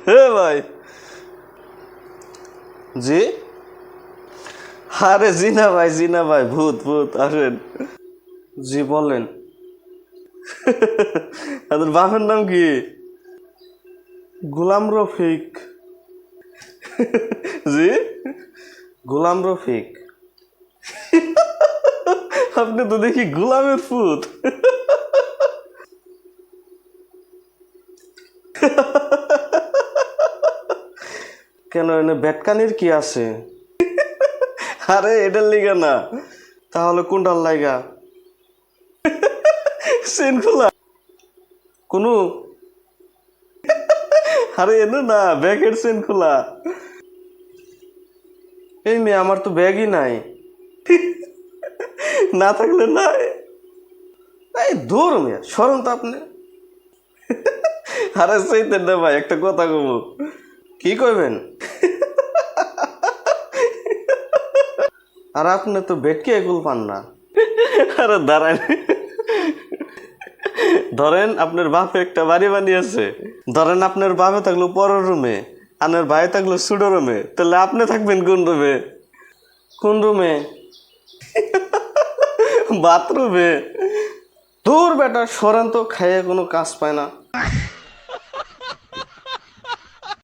হে ভাই। জি? আরে জি না ভাই, জি না ভাই, ভূত ভূত আসেন। জি বলেন। আপনার বাপের নাম কি? গোলাম রফিক। জি, গোলাম রফিক। আপনি তো দেখি গোলামের ফুত। কেন এনে বেটকানির কি আছে? আরে এটার লিগা না, তাহলে কোনটার লাইগা? চেন খোলা কোনো? আরে এনে না, ব্যাগের চেন খোলা। এই মেয়ে, আমার তো ব্যাগই নাই। না থাকলে নাই। এই দূর মেয়ে, সরুন তো আপনি। আরে সেইতেন না ভাই, একটা কথা কব। কি কইবেন? আর আপনি তো ভেটকি এগুল পান না। আরে দাঁড়ান, ধরেন আপনার বাপে একটা বাড়ি বানিয়েছে। ধরেন আপনার বাপে থাকলো পরের রুমে, আপনার ভাই থাকলো ছোট রুমে, তাহলে আপনি থাকবেন কোন রুমে? কোন রুমে? বাথরুমে? দূর বেটা, সরেন তো, খাইয়ে কোনো কাজ পায় না।